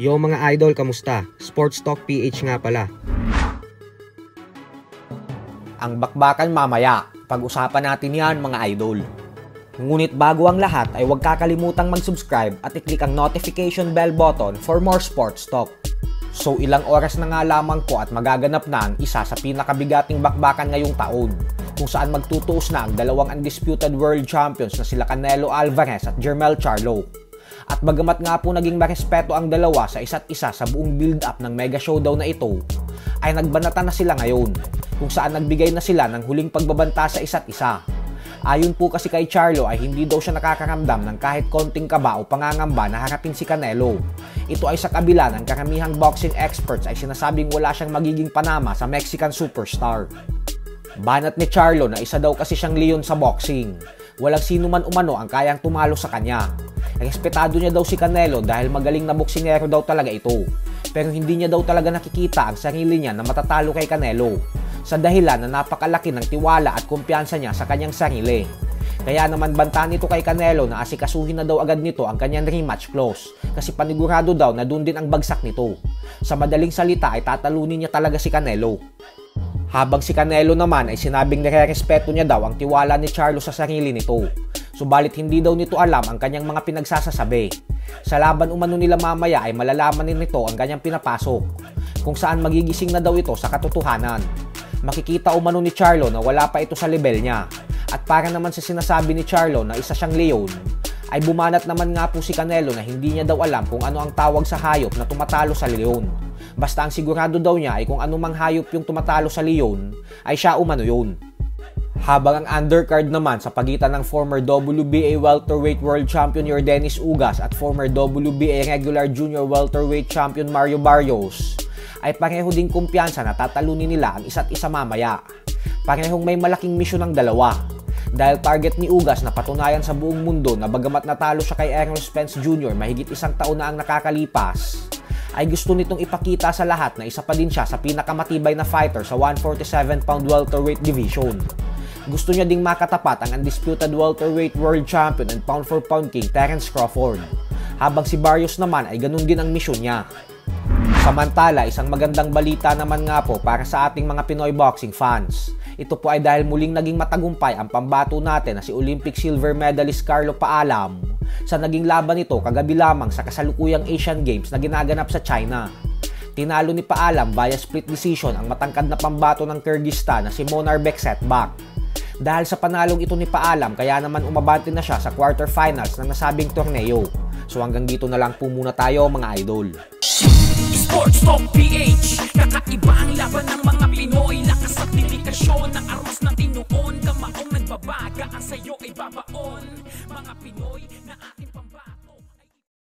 Yo mga idol, kamusta? Sports Talk PH nga pala. Ang bakbakan mamaya, pag-usapan natin yan mga idol. Ngunit bago ang lahat ay huwag kakalimutang mag-subscribe at i-click ang notification bell button for more sports talk. So ilang oras na nga lamang ko at magaganap na ang isa sa pinakabigating bakbakan ngayong taon, kung saan magtutuos na ang dalawang undisputed world champions na sila Canelo Alvarez at Jermell Charlo. At bagamat nga po naging marespeto ang dalawa sa isa't isa sa buong build-up ng mega showdown na ito, ay nagbanatan na sila ngayon, kung saan nagbigay na sila ng huling pagbabanta sa isa't isa. Ayon po kasi kay Charlo ay hindi daw siya nakakaramdam ng kahit konting kaba o pangangamba na harapin si Canelo. Ito ay sa kabila ng karamihang boxing experts ay sinasabing wala siyang magiging panama sa Mexican superstar. Banat ni Charlo na isa daw kasi siyang leon sa boxing. Walang sino man umano ang kayang tumalo sa kanya. Respetado niya daw si Canelo dahil magaling na boksingero daw talaga ito. Pero hindi niya daw talaga nakikita ang sarili niya na matatalo kay Canelo, sa dahilan na napakalaki ng tiwala at kumpiyansa niya sa kanyang sarili. Kaya naman banta nito kay Canelo na asikasuhin na daw agad nito ang kanyang rematch clause, kasi panigurado daw na doon din ang bagsak nito. Sa madaling salita ay tatalunin niya talaga si Canelo. Habang si Canelo naman ay sinabing nire-respeto niya daw ang tiwala ni Charlo sa sarili nito. Subalit hindi daw nito alam ang kanyang mga pinagsasasabi. Sa laban umano nila mamaya ay malalaman din nito ang kanyang pinapasok, kung saan magigising na daw ito sa katotohanan. Makikita umano ni Charlo na wala pa ito sa level niya. At para naman sa sinasabi ni Charlo na isa siyang leon, ay bumanat naman nga po si Canelo na hindi niya daw alam kung ano ang tawag sa hayop na tumatalo sa leon. Basta ang sigurado daw niya ay kung anumang hayop yung tumatalo sa leon, ay siya umano yun. Habang ang undercard naman sa pagitan ng former WBA welterweight world champion Yordenis Ugas at former WBA regular junior welterweight champion Mario Barrios, ay pareho ding kumpiyansa na tatalunin nila ang isa't isa mamaya. Parehong may malaking misyon ng dalawa, dahil target ni Ugas na patunayan sa buong mundo na bagamat natalo siya kay Errol Spence Jr. mahigit isang taon na ang nakakalipas, ay gusto nitong ipakita sa lahat na isa pa din siya sa pinakamatibay na fighter sa 147-pound welterweight division. Gusto niya ding makatapat ang undisputed welterweight world champion and pound-for-pound king Terence Crawford, habang si Barrios naman ay ganun din ang misyon niya. Samantala, isang magandang balita naman nga po para sa ating mga Pinoy boxing fans. Ito po ay dahil muling naging matagumpay ang pambato natin na si Olympic silver medalist Carlo Paalam sa naging laban nito kagabi lamang sa kasalukuyang Asian Games na ginaganap sa China. Tinalo ni Paalam via split decision ang matangkad na pambato ng Kyrgyzstan na si Monarbek Setbak. Dahil sa panalong ito ni Paalam, kaya naman umabante na siya sa quarterfinals ng nasabing torneo. So hanggang dito na lang po muna tayo mga idol. Sports Talk PH, kakaiba ang laban ng mga Pinoy. Lakas at dedikasyon ng armas na tinuon. Kamaong nagbabaga, ang sayo ay babaon. Mga Pinoy na ating pambato.